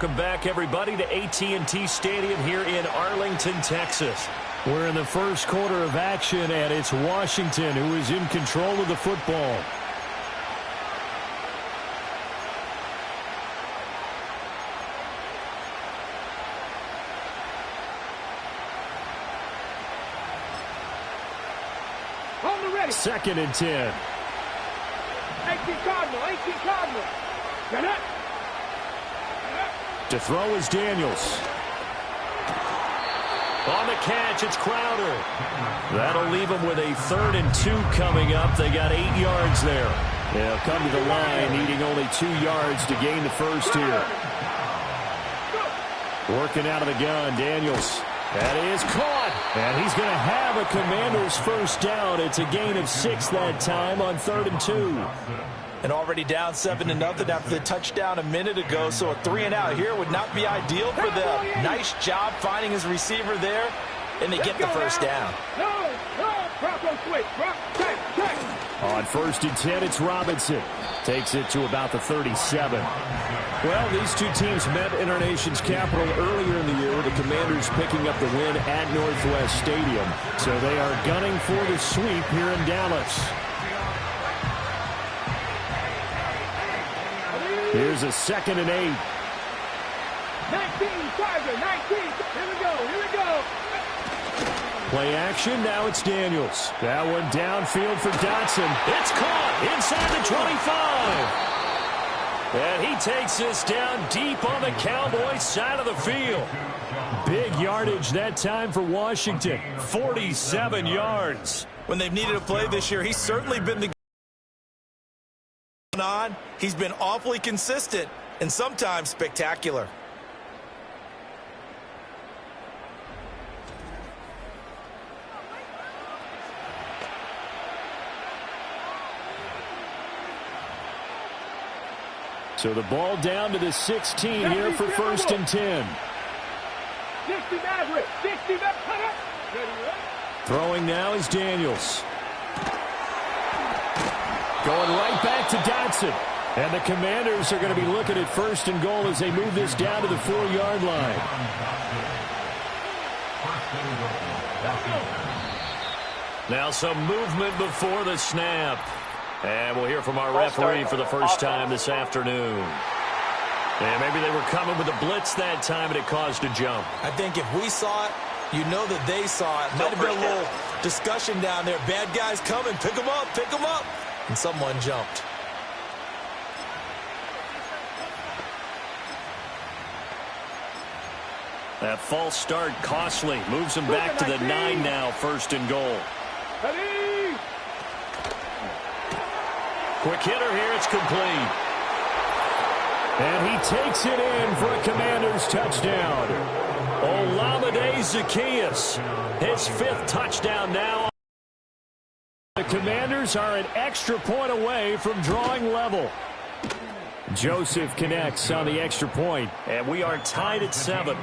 Welcome back, everybody, to AT&T Stadium here in Arlington, Texas. We're in the first quarter of action, and it's Washington who is in control of the football. On the ready. 2nd and 10. 18 Cardinal. Get up. To throw is Daniels. On the catch, it's Crowder. That'll leave them with a 3rd and 2 coming up. They got 8 yards there. They'll come to the line, needing only 2 yards to gain the first here. Working out of the gun, Daniels. That is caught. And he's going to have a Commanders first down. It's a gain of 6 that time on 3rd and 2. And already down 7-0 after the touchdown a minute ago. So a 3-and-out here would not be ideal for them. Nice job finding his receiver there. And they get the first down. On 1st and 10, it's Robinson. Takes it to about the 37. Well, these two teams met in our nation's capital earlier in the year, with the Commanders picking up the win at Northwest Stadium. So they are gunning for the sweep here in Dallas. Here's a 2nd and 8. 19, Tiger, 19. Here we go. Play action, now it's Daniels. That one downfield for Dotson. It's caught inside the 25. And he takes this down deep on the Cowboys side of the field. Big yardage that time for Washington. 47 yards. When they've needed a play this year, he's certainly been the on. He's been awfully consistent and sometimes spectacular. So the ball down to the 16 here for 1st and 10. 60 Maverick. Throwing now is Daniels. Going right back to Dotson. And the Commanders are going to be looking at 1st and goal as they move this down to the 4-yard line. Now some movement before the snap. And we'll hear from our referee for the first time this afternoon. And maybe they were coming with a blitz that time, and it caused a jump. I think if we saw it, you know that they saw it. Might have been a little discussion down there. Bad guys coming. Pick them up. And someone jumped. That false start costly. Moves him back to the 9 now, 1st and goal. Quick hitter here. It's complete. And he takes it in for a Commanders touchdown. Olamide Zaccheaus, his 5th touchdown now. The Commanders are an extra point away from drawing level. Joseph connects on the extra point, and we are tied at 7.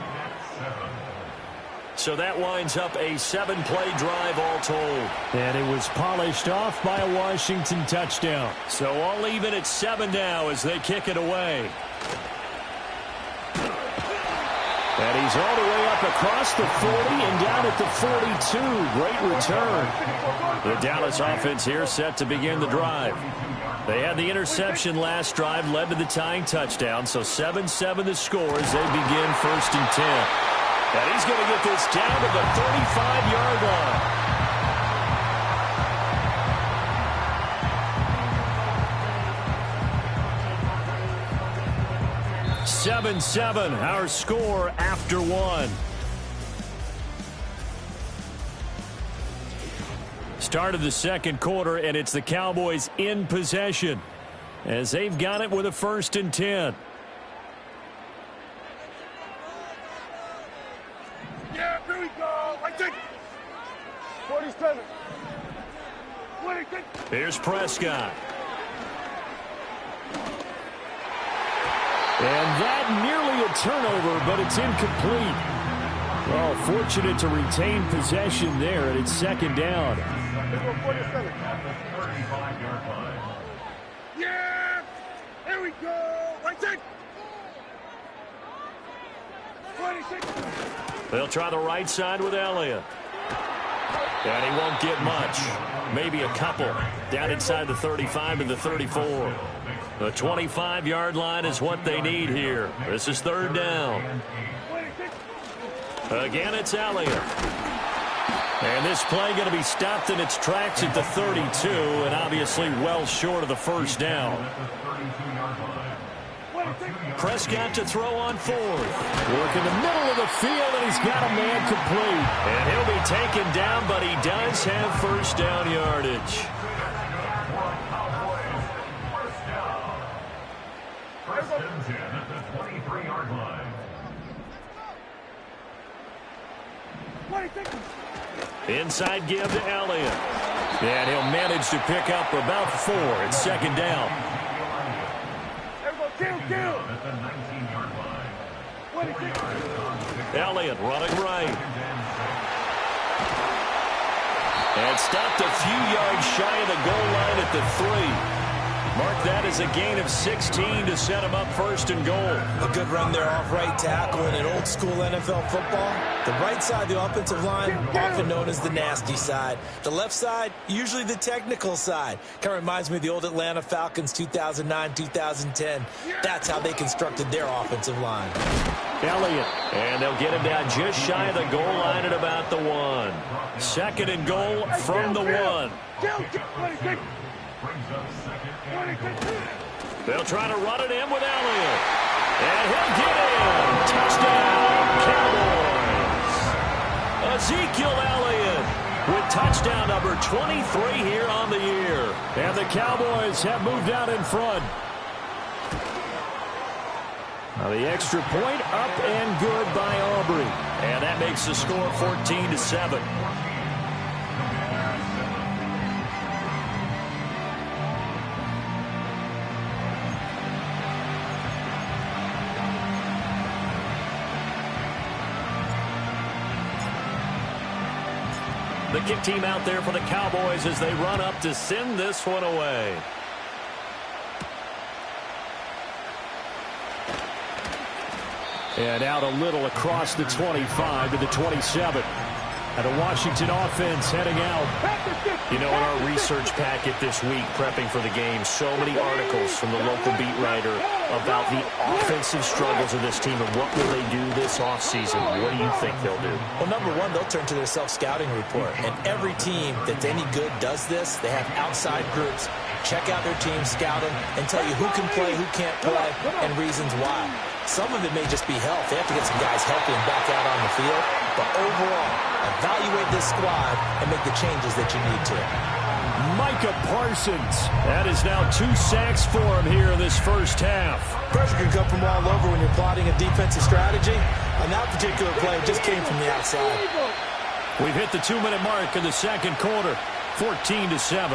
So that winds up a 7-play drive all told. And it was polished off by a Washington touchdown. So all even at 7 now as they kick it away. And he's all the way up across the 40 and down at the 42. Great return. The Dallas offense here set to begin the drive. They had the interception last drive, led to the tying touchdown. So 7-7 the score as they begin 1st and 10. And he's going to get this down to the 35-yard line. (7-7) our score after 1. Start of the 2nd quarter, and it's the Cowboys in possession as they've got it with a 1st and 10. Yeah, here we go. I take 47. Here's Prescott. And that nearly a turnover, but it's incomplete. Well, fortunate to retain possession there, and it's 2nd down. Yeah! There we go! Right there! They'll try the right side with Elliott. And he won't get much. Maybe a couple. Down inside the 35 to the 34. The 25-yard line is what they need here. This is third down. Again, it's Elliott. And this play going to be stopped in its tracks at the 32, and obviously well short of the first down. Prescott to throw on fourth. Work in the middle of the field, and he's got a man complete. And he'll be taken down, but he does have first down yardage. Inside give to Elliott. And he'll manage to pick up about 4. It's second down. Elliott running right. And stopped a few yards shy of the goal line at the 3. Mark that as a gain of 16 to set him up first and goal. A good run there off right tackle in an old school NFL football. The right side of the offensive line, often known as the nasty side. The left side, usually the technical side. Kind of reminds me of the old Atlanta Falcons 2009-2010. That's how they constructed their offensive line. Elliott, and they'll get him down just shy of the goal line at about the 1. Second and goal from the 1. They'll try to run it in with Elliott. And he'll get in. Touchdown, Cowboys. Ezekiel Elliott with touchdown number 23 here on the year. And the Cowboys have moved out in front. Now the extra point up and good by Aubrey. And that makes the score 14-7. The kick team out there for the Cowboys as they run up to send this one away. And out a little across the 25 to the 27. And the Washington offense heading out. You know, in our research packet this week, prepping for the game, so many articles from the local beat writer about the offensive struggles of this team and what will they do this offseason. What do you think they'll do? Well, number one, they'll turn to their self-scouting report. And every team that's any good does this. They have outside groups. Check out their team, scout them, and tell you who can play, who can't play, and reasons why. Some of it may just be health. They have to get some guys healthy and back out on the field. But overall, evaluate this squad and make the changes that you need to. Micah Parsons. That is now 2 sacks for him here in this first half. Pressure can come from all over when you're plotting a defensive strategy. On that particular play, it just came from the outside. We've hit the 2-minute mark in the second quarter. 14-7.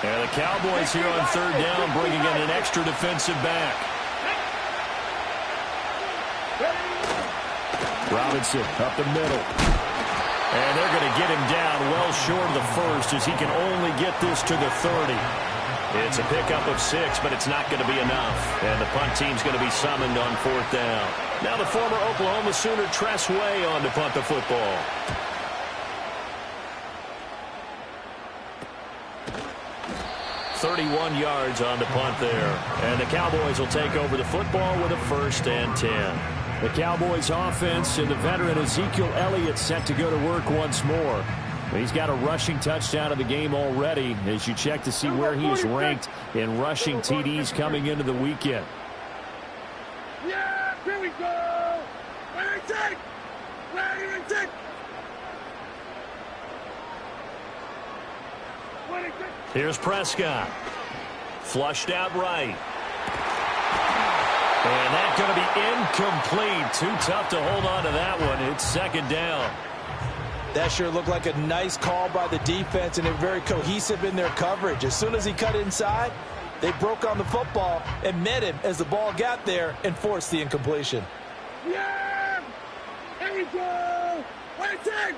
And the Cowboys here on third down, bringing in an extra defensive back. Robinson up the middle. And they're going to get him down well short of the first as he can only get this to the 30. It's a pickup of 6, but it's not going to be enough. And the punt team's going to be summoned on fourth down. Now the former Oklahoma Sooner Tress Way on to punt the football. .31 yards on the punt there. And the Cowboys will take over the football with a 1st and 10. The Cowboys offense and the veteran Ezekiel Elliott set to go to work once more. He's got a rushing touchdown in the game already as you check to see where he is ranked in rushing TDs coming into the weekend. Yeah, here we go. Ready, take. Ready, take. Here's Prescott. Flushed out right. And that's going to be incomplete. Too tough to hold on to that one. It's second down. That sure looked like a nice call by the defense, and they're very cohesive in their coverage. As soon as he cut inside, they broke on the football and met him as the ball got there and forced the incompletion. Yeah! Here we go! Ready, take!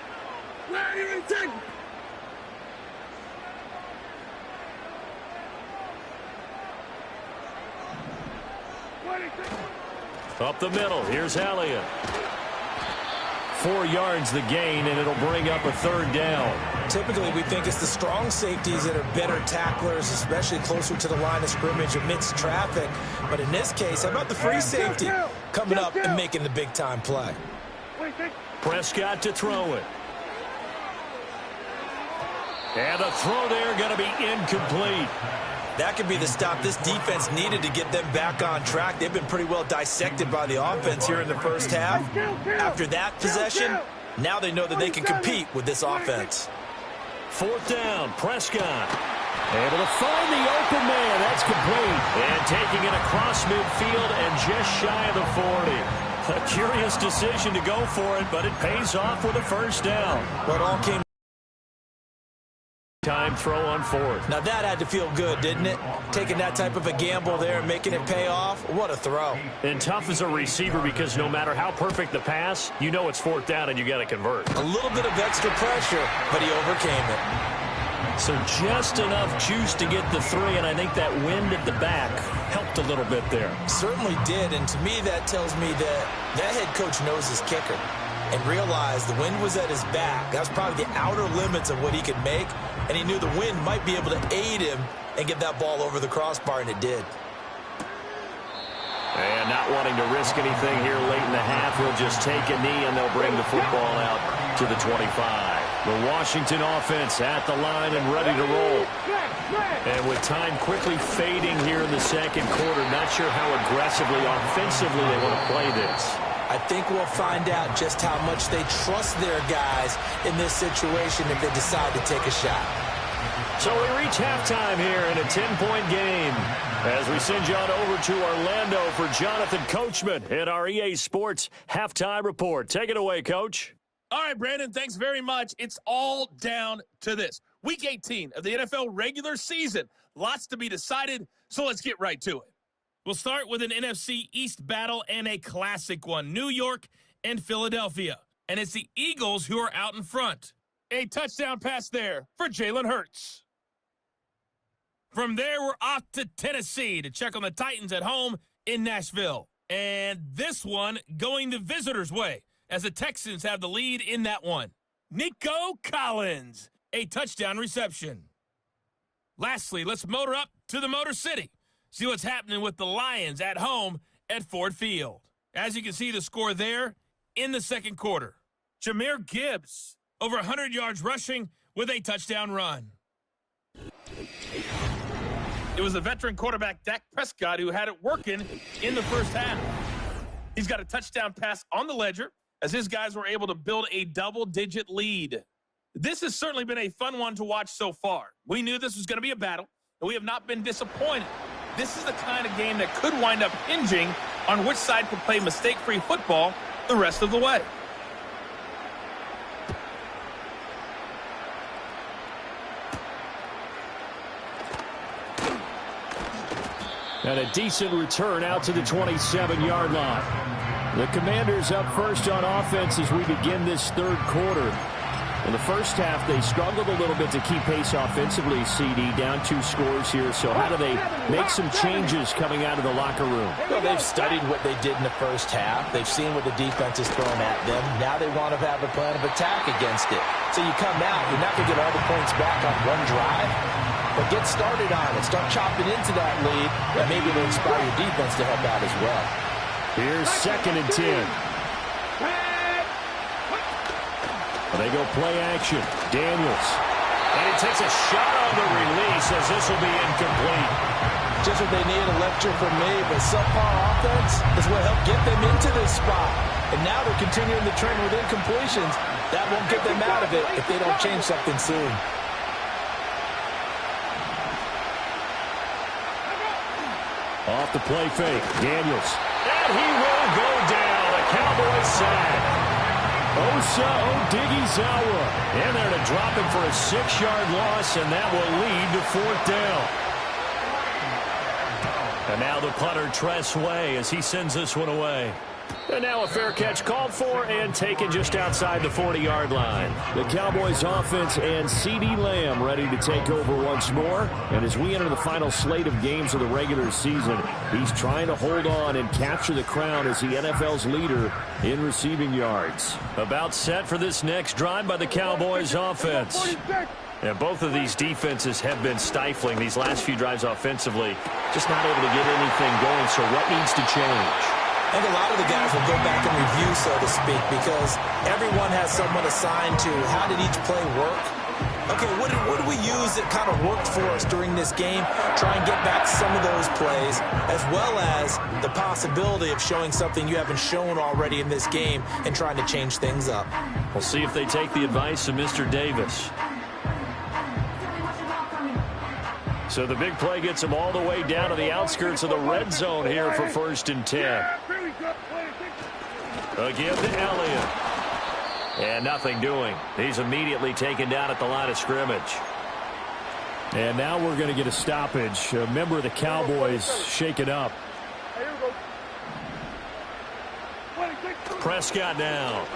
Ready, take! Up the middle, here's Elliott. 4 yards the gain, and it'll bring up a third down. Typically, we think it's the strong safeties that are better tacklers, especially closer to the line of scrimmage amidst traffic. But in this case, how about the free safety coming up and making the big-time play? Prescott to throw it. And the throw there going to be incomplete. That could be the stop this defense needed to get them back on track. They've been pretty well dissected by the offense here in the first half. After that possession, now they know that they can compete with this offense. 4th down, Prescott. Able to find the open man. That's complete. And taking it across midfield and just shy of the 40. A curious decision to go for it, but it pays off with a first down. Well, it all came time throw on 4th. Now that had to feel good, didn't it? Taking that type of a gamble there and making it pay off. What a throw. And tough as a receiver because no matter how perfect the pass, you know it's 4th down and you got to convert. A little bit of extra pressure, but he overcame it. So just enough juice to get the 3, and I think that wind at the back helped a little bit there. Certainly did, and to me that tells me that that head coach knows his kicker and realized the wind was at his back. That was probably the outer limits of what he could make, and he knew the wind might be able to aid him and get that ball over the crossbar, and it did. And not wanting to risk anything here late in the half, he'll just take a knee, and they'll bring the football out to the 25. The Washington offense at the line and ready to roll. And with time quickly fading here in the second quarter, not sure how aggressively, offensively they want to play this. I think we'll find out just how much they trust their guys in this situation if they decide to take a shot. So we reach halftime here in a 10-point game as we send you on over to Orlando for Jonathan Coachman at our EA Sports Halftime Report. Take it away, Coach. All right, Brandon, thanks very much. It's all down to this. Week 18 of the NFL regular season. Lots to be decided, so let's get right to it. We'll start with an NFC East battle and a classic one, New York and Philadelphia. And it's the Eagles who are out in front. A touchdown pass there for Jalen Hurts. From there, we're off to Tennessee to check on the Titans at home in Nashville. And this one going the visitors' way as the Texans have the lead in that one. Nico Collins, a touchdown reception. Lastly, let's motor up to the Motor City. See what's happening with the Lions at home at Ford Field. As you can see the score there in the second quarter. Jahmyr Gibbs, over 100 yards rushing with a touchdown run. It was the veteran quarterback Dak Prescott who had it working in the first half. He's got a touchdown pass on the ledger as his guys were able to build a double-digit lead. This has certainly been a fun one to watch so far. We knew this was going to be a battle, and we have not been disappointed. This is the kind of game that could wind up hinging on which side can play mistake-free football the rest of the way. And a decent return out to the 27-yard line. The Commanders up first on offense as we begin this third quarter. In the first half, they struggled a little bit to keep pace offensively, CD, down 2 scores here. So how do they make some changes coming out of the locker room? Well, they've studied what they did in the first half. They've seen what the defense is throwing at them. Now they want to have a plan of attack against it. So you come out, you're not going to get all the points back on one drive, but get started on it. Start chopping into that lead, and maybe it'll inspire your defense to help out as well. Here's 2nd and 10. They go play action. Daniels. And he takes a shot on the release as this will be incomplete. Just what they need, a lecture from me, but subpar offense is what helped get them into this spot. And now they're continuing the trend with incompletions. That won't get them out of it if they don't change something soon. Off the play fake. Daniels. And he will go down. A Cowboy sack. Osa Odighizuwa in there to drop him for a 6-yard loss, and that will lead to 4th down. And now the punter, Tress Way, as he sends this one away. And now a fair catch called for and taken just outside the 40-yard line. The Cowboys offense and CeeDee Lamb ready to take over once more. And as we enter the final slate of games of the regular season, he's trying to hold on and capture the crown as the NFL's leader in receiving yards. About set for this next drive by the Cowboys offense. And both of these defenses have been stifling these last few drives offensively. Just not able to get anything going, so what needs to change? I think a lot of the guys will go back and review, so to speak, because everyone has someone assigned to how did each play work. Okay, what did we use that kind of worked for us during this game? Try and get back some of those plays, as well as the possibility of showing something you haven't shown already in this game and trying to change things up. We'll see if they take the advice of Mr. Davis. So the big play gets him all the way down to the outskirts of the red zone here for 1st and 10. Again to Elliott. And nothing doing. He's immediately taken down at the line of scrimmage. And now we're going to get a stoppage. A member of the Cowboys shaken up. Prescott now.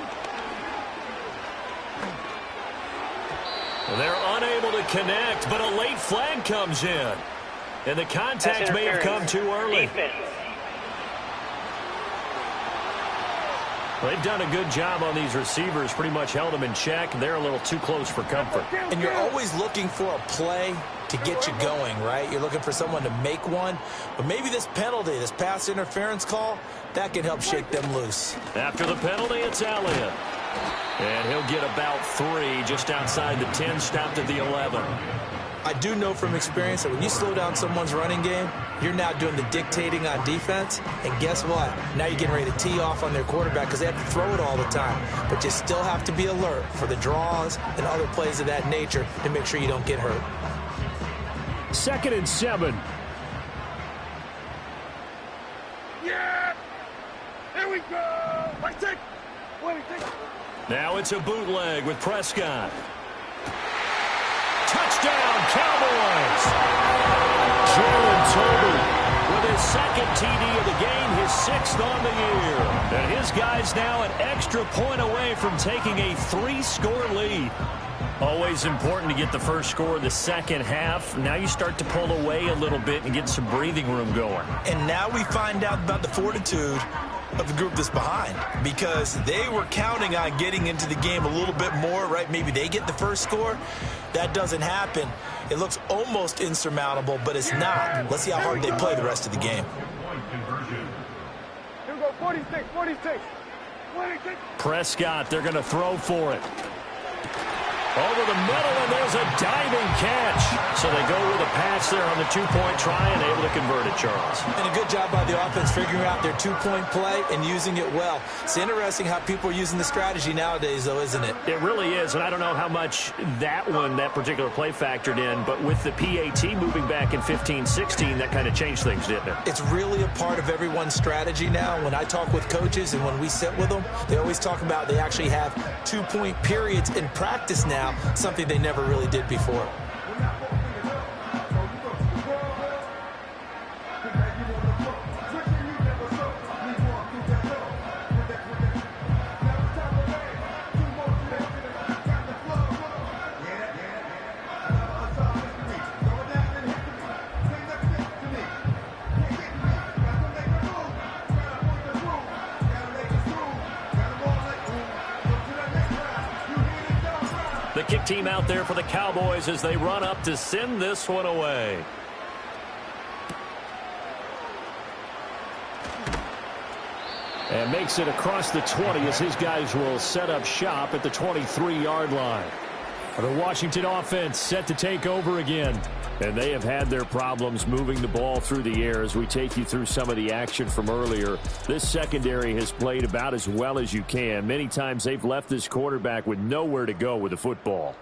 They're unable to connect, but a late flag comes in. And the contact may have come too early. They've done a good job on these receivers, pretty much held them in check. They're a little too close for comfort. And you're always looking for a play to get you going, right? You're looking for someone to make one. But maybe this penalty, this pass interference call, that can help shake them loose. After the penalty, it's Elliott. And he'll get about 3 just outside the 10, stopped at the 11. I do know from experience that when you slow down someone's running game, you're now doing the dictating on defense. And guess what? Now you're getting ready to tee off on their quarterback because they have to throw it all the time. But you still have to be alert for the draws and other plays of that nature to make sure you don't get hurt. 2nd and 7. Yeah! Here we go! Right, take! Now it's a bootleg with Prescott. Touchdown, Cowboys! Jalen Tolbert with his 2nd TD of the game, his 6th on the year. And his guys now an extra point away from taking a 3-score lead. Always important to get the first score of the second half. Now you start to pull away a little bit and get some breathing room going. And now we find out about the fortitude of the group that's behind, because they were counting on getting into the game a little bit more, right? Maybe they get the first score. That doesn't happen. It looks almost insurmountable, but it's not. Let's see how hard they play the rest of the game. Here we go, 46. Prescott, they're going to throw for it. Over the middle, and there's a diving catch. So they go with a pass there on the 2-point try and able to convert it, Charles. And a good job by the offense figuring out their 2-point play and using it well. It's interesting how people are using the strategy nowadays, though, isn't it? It really is, and I don't know how much that particular play factored in, but with the PAT moving back in 15-16, that kind of changed things, didn't it? It's really a part of everyone's strategy now. When I talk with coaches and when we sit with them, they always talk about they actually have 2-point periods in practice now, something they never really did before. The kick team out there for the Cowboys as they run up to send this one away. And makes it across the 20 as his guys will set up shop at the 23-yard line. The Washington offense set to take over again. And they have had their problems moving the ball through the air as we take you through some of the action from earlier. This secondary has played about as well as you can. Many times they've left this quarterback with nowhere to go with the football.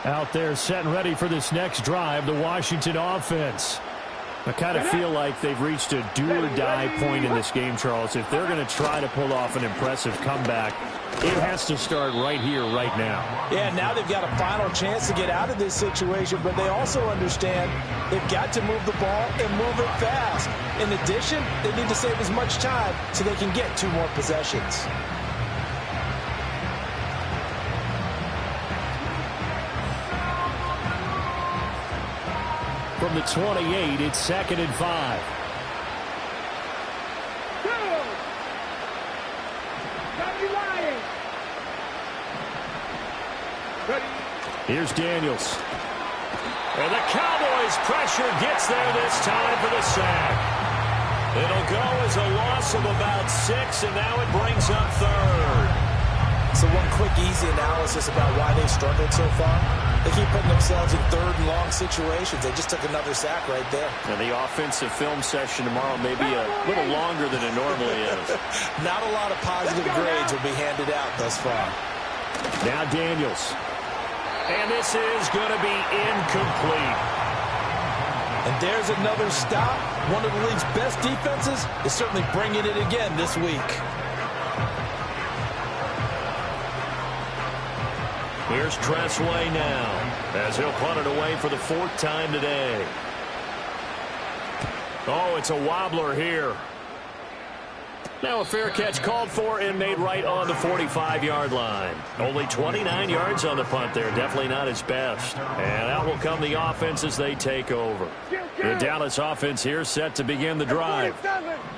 Out there set and ready for this next drive, the Washington offense. I kind of feel like they've reached a do-or-die point in this game, Charles. If they're going to try to pull off an impressive comeback, it has to start right here, right now. Yeah, now they've got a final chance to get out of this situation, but they also understand they've got to move the ball and move it fast. In addition, they need to save as much time so they can get 2 more possessions. From the 28, it's 2nd and 5. Here's Daniels. And the Cowboys' pressure gets there this time for the sack. It'll go as a loss of about 6, and now it brings up 3rd. So one quick, easy analysis about why they've struggled so far. They keep putting themselves in 3rd and long situations. They just took another sack right there. And the offensive film session tomorrow may be a little longer than it normally is. Not a lot of positive grades will be handed out thus far. Now Daniels. And this is going to be incomplete. And there's another stop. One of the league's best defenses is certainly bringing it again this week. Here's Tressway now, as he'll punt it away for the 4th time today. Oh, it's a wobbler here. Now a fair catch called for and made right on the 45-yard line. Only 29 yards on the punt there. Definitely not his best. And out will come the offense as they take over. The Dallas offense here set to begin the drive.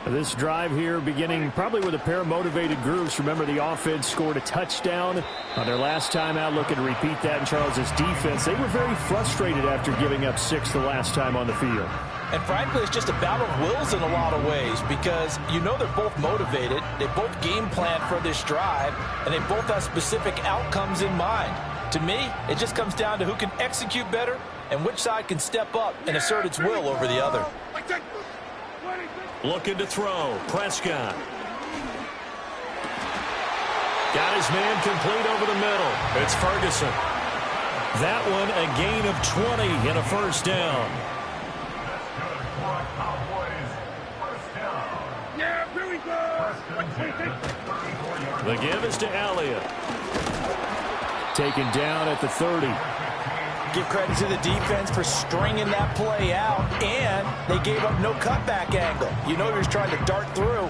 This drive here beginning probably with a pair of motivated groups. Remember, the offense scored a touchdown on their last time out. Looking to repeat that in Charles's defense. They were very frustrated after giving up 6 the last time on the field. And frankly, it's just a battle of wills in a lot of ways because you know they're both motivated. They both game plan for this drive, and they both have specific outcomes in mind. To me, it just comes down to who can execute better and which side can step up and assert its will over the other. Looking to throw. Prescott. Got his man complete over the middle. It's Ferguson. That one a gain of 20 and a 1st down. The give is to Elliott. Taken down at the 30. Give credit to the defense for stringing that play out, and they gave up no cutback angle. You know he was trying to dart through.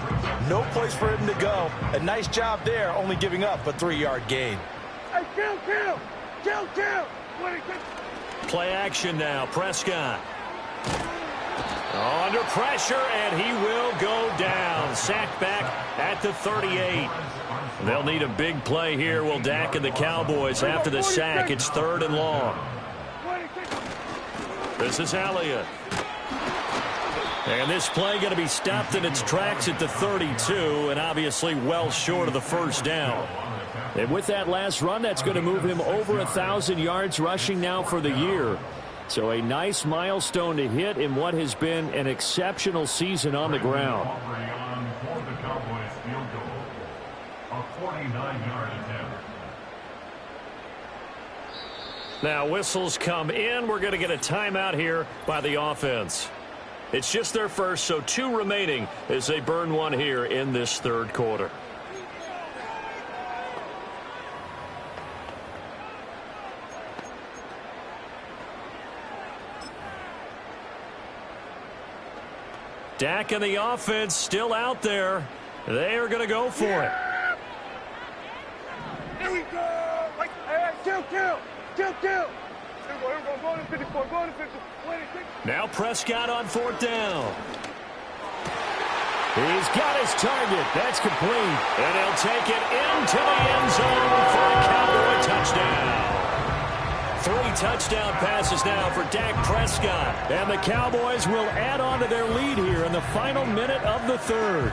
No place for him to go. A nice job there, only giving up a 3-yard gain. Hey, kill! Play action now. Prescott. Under pressure, and he will go down. Sacked back at the 38. They'll need a big play here. Will Dak and the Cowboys after the sack. It's 3rd and long. This is Elliott. And this play going to be stopped in its tracks at the 32, and obviously well short of the 1st down. And with that last run, that's going to move him over 1,000 yards rushing now for the year. So a nice milestone to hit in what has been an exceptional season on the ground. Now whistles come in. We're going to get a timeout here by the offense. It's just their first, so 2 remaining as they burn one here in this 3rd quarter. Dak and the offense still out there. They are going to go for it. Here we go! Hey, kill! Here we go, go to 54, go to 50. Now Prescott on 4th down. He's got his target. That's complete. And he'll take it into the end zone for a Cowboy touchdown. 3 touchdown passes now for Dak Prescott. And the Cowboys will add on to their lead here in the final minute of the 3rd.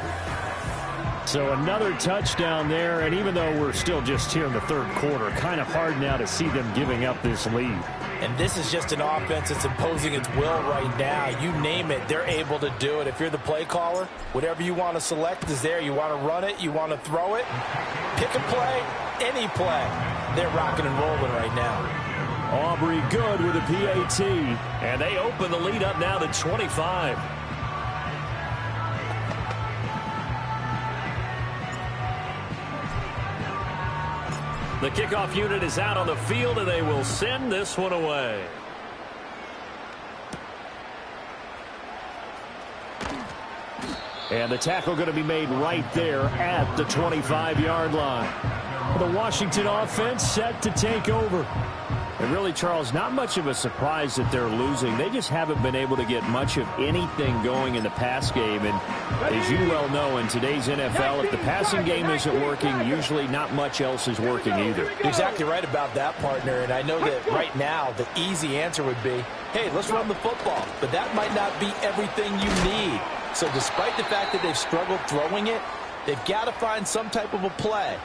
So another touchdown there, and even though we're still just here in the 3rd quarter, kind of hard now to see them giving up this lead. And this is just an offense that's imposing its will right now. You name it, they're able to do it. If you're the play caller, whatever you want to select is there. You want to run it, you want to throw it, pick a play, any play. They're rocking and rolling right now. Aubrey good with a PAT. And they open the lead up now to 25. The kickoff unit is out on the field, and they will send this one away. And the tackle going to be made right there at the 25-yard line. The Washington offense set to take over. And really, Charles, not much of a surprise that they're losing. They just haven't been able to get much of anything going in the pass game. And as you well know, in today's NFL, if the passing game isn't working, usually not much else is working either. You're exactly right about that, partner. And I know that right now the easy answer would be, hey, let's run the football. But that might not be everything you need. So despite the fact that they've struggled throwing it, they've got to find some type of a play,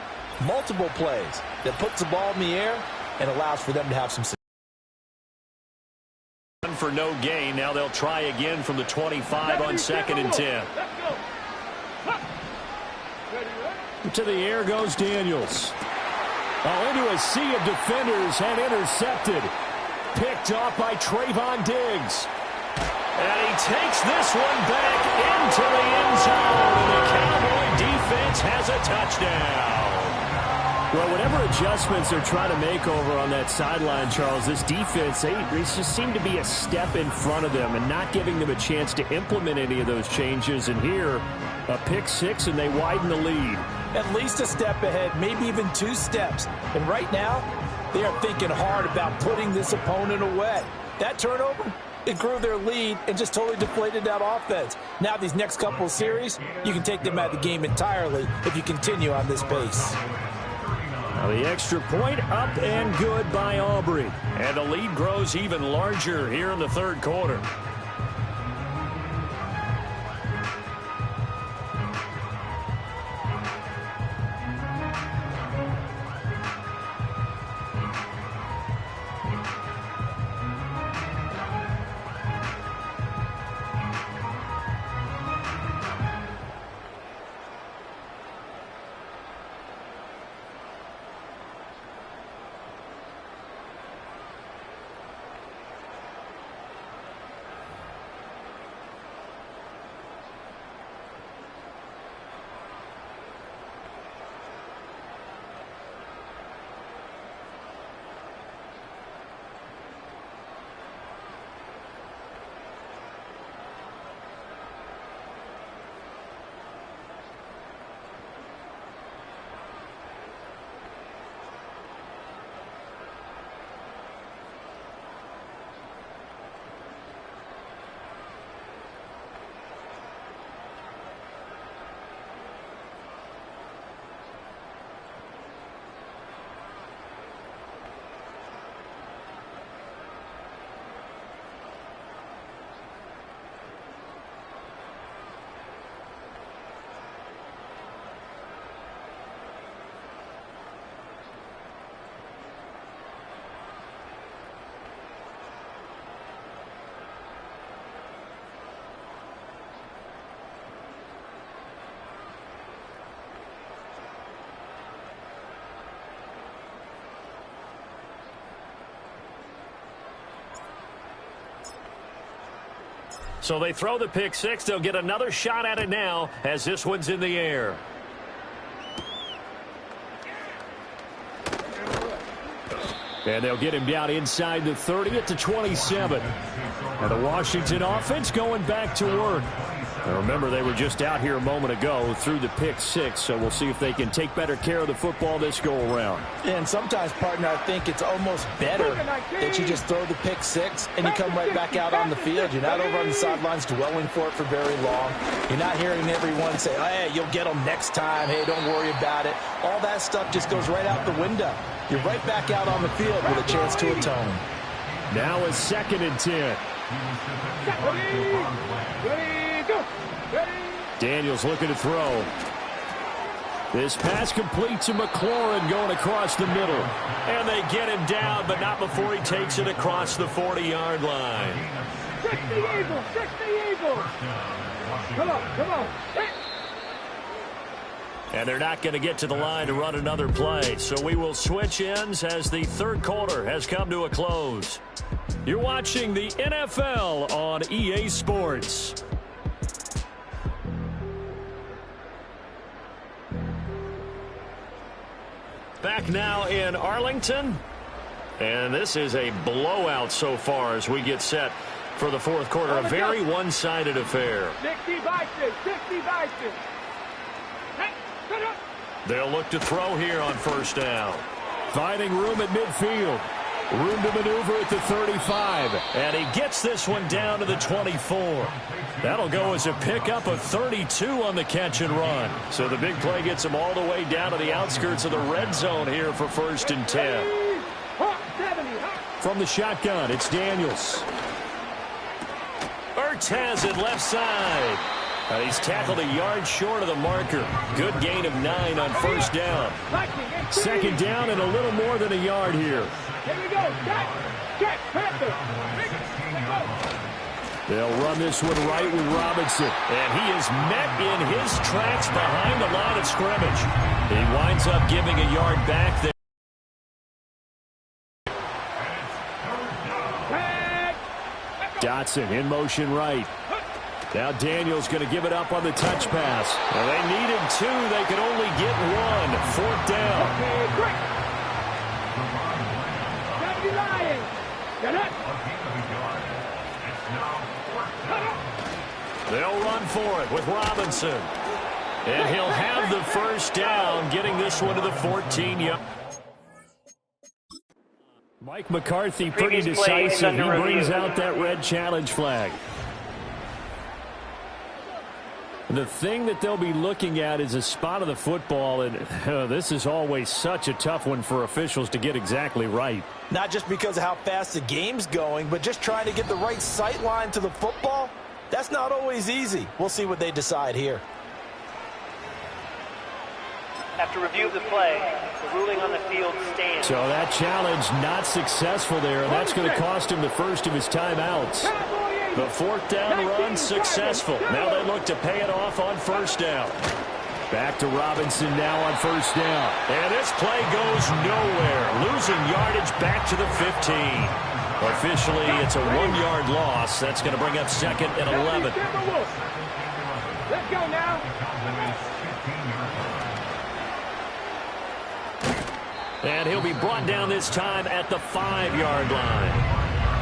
multiple plays, that puts the ball in the air and allows for them to have some success. For no gain. Now they'll try again from the 25 on 2nd and 10. To the air goes Daniels. Into a sea of defenders and intercepted. Picked off by Trayvon Diggs. And he takes this one back into the end zone. And the Cowboy defense has a touchdown. Well, whatever adjustments they're trying to make over on that sideline, Charles, this defense, they just seem to be a step in front of them and not giving them a chance to implement any of those changes. And here, a pick six, and they widen the lead. At least a step ahead, maybe even 2 steps. And right now, they are thinking hard about putting this opponent away. That turnover, it grew their lead and just totally deflated that offense. Now these next couple of series, you can take them out of the game entirely if you continue on this pace. Now the extra point up and good by Aubrey. And the lead grows even larger here in the 3rd quarter. So they throw the pick six. They'll get another shot at it now as this one's in the air. And they'll get him down inside the 30 at the 27. And the Washington offense going back to work. Now remember, they were just out here a moment ago through the pick six, so we'll see if they can take better care of the football this go-around. And sometimes, partner, I think it's almost better that you just throw the pick six and you come right back out on the field. You're not over on the sidelines dwelling for it for very long. You're not hearing everyone say, hey, you'll get them next time. Hey, don't worry about it. All that stuff just goes right out the window. You're right back out on the field with a chance to atone. Now it's 2nd and 10. Daniels looking to throw. This pass complete to McLaurin going across the middle. And they get him down, but not before he takes it across the 40-yard line. Check the Eagles! Check the Eagles! Come on, come on! And they're not going to get to the line to run another play. So we will switch ends as the third quarter has come to a close. You're watching the NFL on EA Sports. Back now in Arlington. And this is a blowout so far as we get set for the fourth quarter. A very one-sided affair. 60 vices, 60 vices. They'll look to throw here on first down. Finding room at midfield. Room to maneuver at the 35. And he gets this one down to the 24. That'll go as a pickup of 32 on the catch and run. So the big play gets him all the way down to the outskirts of the red zone here for first and 10. From the shotgun, it's Daniels. Ertz has it left side. He's tackled a yard short of the marker. Good gain of 9 on first down. Second down and a little more than a yard here. They'll run this one right with Robinson. And he is met in his tracks behind the line of scrimmage. He winds up giving a yard back there. Dotson in motion right. Now Daniels going to give it up on the touch pass. Well, they needed 2. They could only get 1. Fourth down. They'll run for it with Robinson. And he'll have the first down, getting this one to the 14-yard. Mike McCarthy pretty decisive. He brings out that red challenge flag. The thing that they'll be looking at is a spot of the football, and this is always such a tough one for officials to get exactly right. Not just because of how fast the game's going, but just trying to get the right sight line to the football. That's not always easy. We'll see what they decide here. After review of the play, the ruling on the field stands. So that challenge not successful there, and that's going to cost him the first of his timeouts. The fourth down run successful. Now they look to pay it off on first down. Back to Robinson now on first down. And this play goes nowhere. Losing yardage back to the 15. Officially, it's a 1-yard loss. That's going to bring up second and 11. Let's go now. And he'll be brought down this time at the 5-yard line.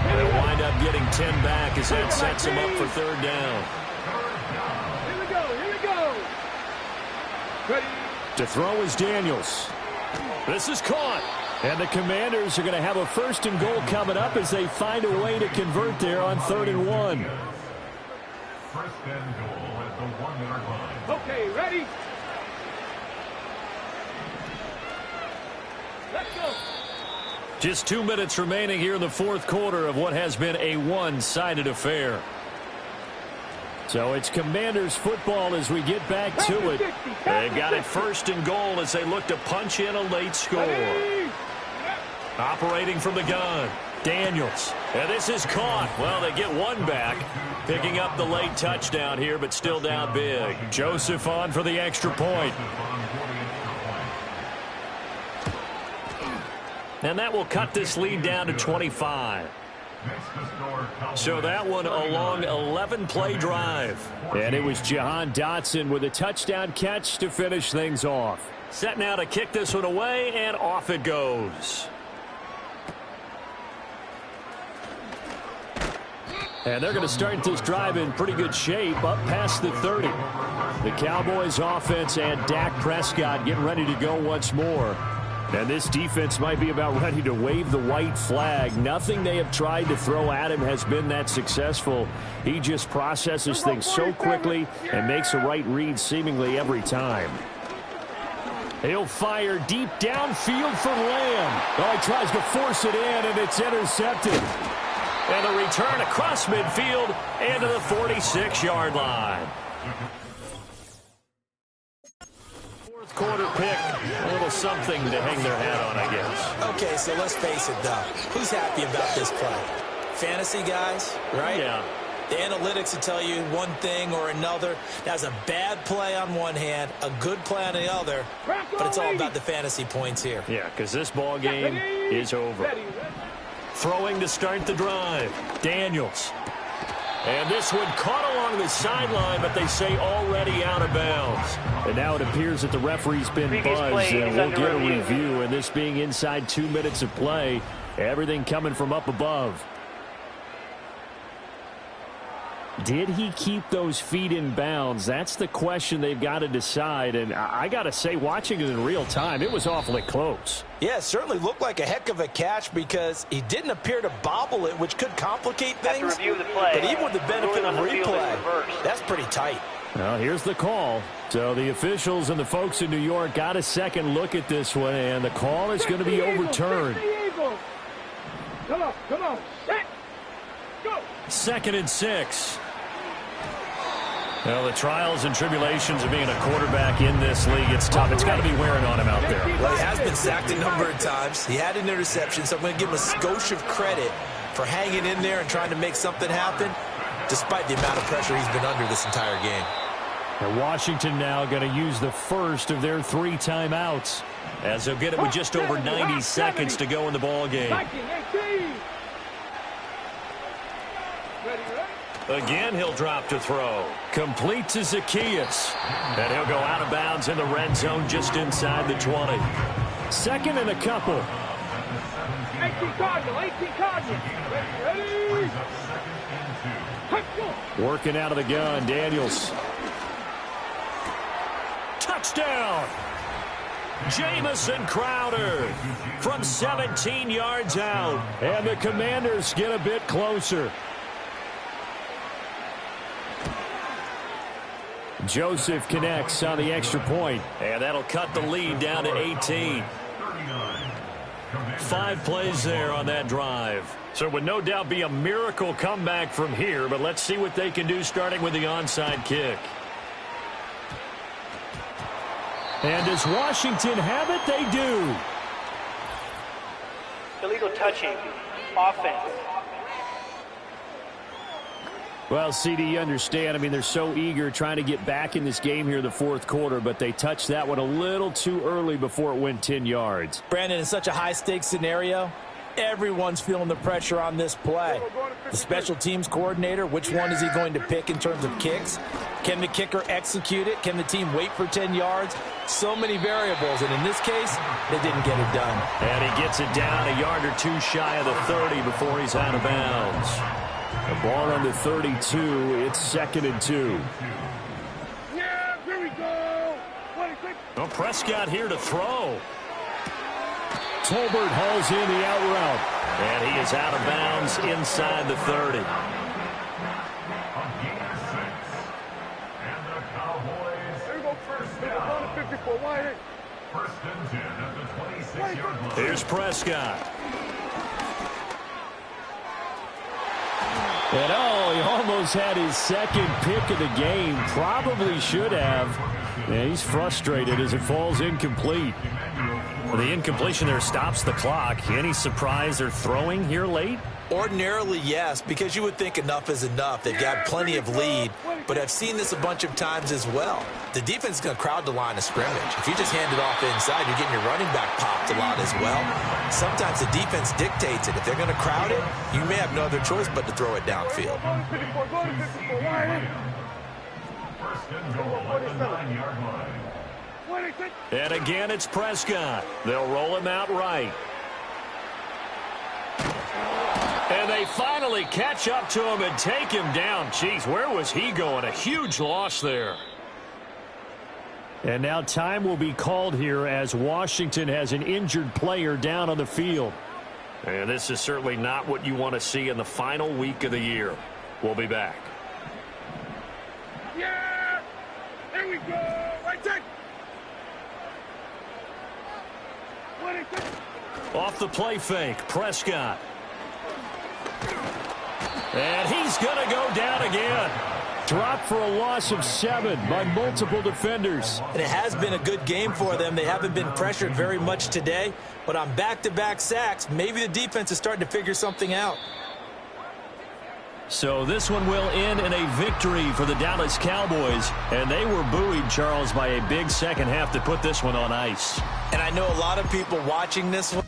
And they'll wind up getting 10 back as that sets him up for third down. Here we go, here we go. Ready. To throw is Daniels. This is caught. And the Commanders are going to have a first and goal coming up as they find a way to convert there on 3rd and 1. First and goal at the 1-yard line. Okay, ready? Let's go. Just 2 minutes remaining here in the fourth quarter of what has been a one-sided affair. So it's Commanders football as we get back to it. They've got it first and goal as they look to punch in a late score. Operating from the gun, Daniels. And this is caught. Well, they get 1 back. Picking up the late touchdown here, but still down big. Joseph on for the extra point. And that will cut this lead down to 25. So that one a long 11-play drive. And it was Jahan Dotson with a touchdown catch to finish things off. Set now to kick this one away, and off it goes. And they're going to start this drive in pretty good shape up past the 30. The Cowboys offense and Dak Prescott getting ready to go once more. And this defense might be about ready to wave the white flag. Nothing they have tried to throw at him has been that successful. He just processes things so quickly and makes a right read seemingly every time. He'll fire deep downfield for Lamb. Oh, he tries to force it in, and it's intercepted. And a return across midfield and to the 46-yard line. Fourth quarter pick, a little something to hang their hat on, I guess. Okay, so let's face it, though. Who's happy about this play? Fantasy guys, right? Yeah. The analytics will tell you one thing or another. That's a bad play on one hand, a good play on the other, but it's all about the fantasy points here. Yeah, because this ball game is over. Throwing to start the drive, Daniels. And this one caught along the sideline, but they say already out of bounds. And now it appears that the referee's been buzzed, and we'll get a review. And this being inside 2 minutes of play, everything coming from up above. Did he keep those feet in bounds? That's the question they've got to decide. And I got to say, watching it in real time, it was awfully close. Yeah, it certainly looked like a heck of a catch because he didn't appear to bobble it, which could complicate things. But even with the benefit of replay, that's pretty tight. Well, here's the call. So the officials and the folks in New York got a second look at this one, and the call is going to be overturned. Come on, set, go. 2nd and 6. Well, the trials and tribulations of being a quarterback in this league, it's tough. It's got to be wearing on him out there. Well, he has been sacked a number of times. He had an interception, so I'm going to give him a skosh of credit for hanging in there and trying to make something happen, despite the amount of pressure he's been under this entire game. And Washington now going to use the first of their 3 timeouts, as they'll get it with just over 90 seconds to go in the ball game. Again, he'll drop to throw. Complete to Zacchaeus. And he'll go out of bounds in the red zone just inside the 20. 2nd and a couple. 18 Cardinal. Ready? Working out of the gun, Daniels. Touchdown! Jamison Crowder from 17 yards out. And the Commanders get a bit closer. Joseph connects on the extra point, and that'll cut the lead down to 18. 5 plays there on that drive. So it would no doubt be a miracle comeback from here, but let's see what they can do starting with the onside kick. And does Washington have it? They do. Illegal touching. Offense. Well, CD, you understand. I mean, they're so eager trying to get back in this game here in the 4th quarter, but they touched that one a little too early before it went 10 yards. Brandon, in such a high-stakes scenario, everyone's feeling the pressure on this play. The special teams coordinator, which one is he going to pick in terms of kicks? Can the kicker execute it? Can the team wait for 10 yards? So many variables, and in this case, they didn't get it done. And he gets it down a yard or 2 shy of the 30 before he's out of bounds. The ball on the 32. It's 2nd and 2. Yeah, here we go. Well, Prescott here to throw. Tolbert hauls in the out route. And he is out of bounds inside the 30. And the Cowboys. There we go. First 54. Wide. First and 10 at the 26-yard line. Here's Prescott. And he almost had his 2nd pick of the game. Probably should have. Yeah, he's frustrated as it falls incomplete. Well, the incompletion there stops the clock. Any surprise they're throwing here late? Ordinarily, yes, because you would think enough is enough. They've got plenty of lead, but I've seen this a bunch of times as well. The defense is going to crowd the line of scrimmage. If you just hand it off inside, you're getting your running back popped a lot as well. Sometimes the defense dictates it. If they're going to crowd it, you may have no other choice but to throw it downfield. First and goal at the 9-yard line. And again, it's Prescott. They'll roll him out right. And they finally catch up to him and take him down. Jeez, where was he going? A huge loss there. And now time will be called here as Washington has an injured player down on the field. And this is certainly not what you want to see in the final week of the year. We'll be back. Yeah! Here we go! Right there! Off the play fake, Prescott. And he's going to go down again. Dropped for a loss of 7 by multiple defenders. And it has been a good game for them. They haven't been pressured very much today. But on back-to-back sacks, maybe the defense is starting to figure something out. So this one will end in a victory for the Dallas Cowboys. And they were buoyed, Charles, by a big second half to put this one on ice. And I know a lot of people watching this one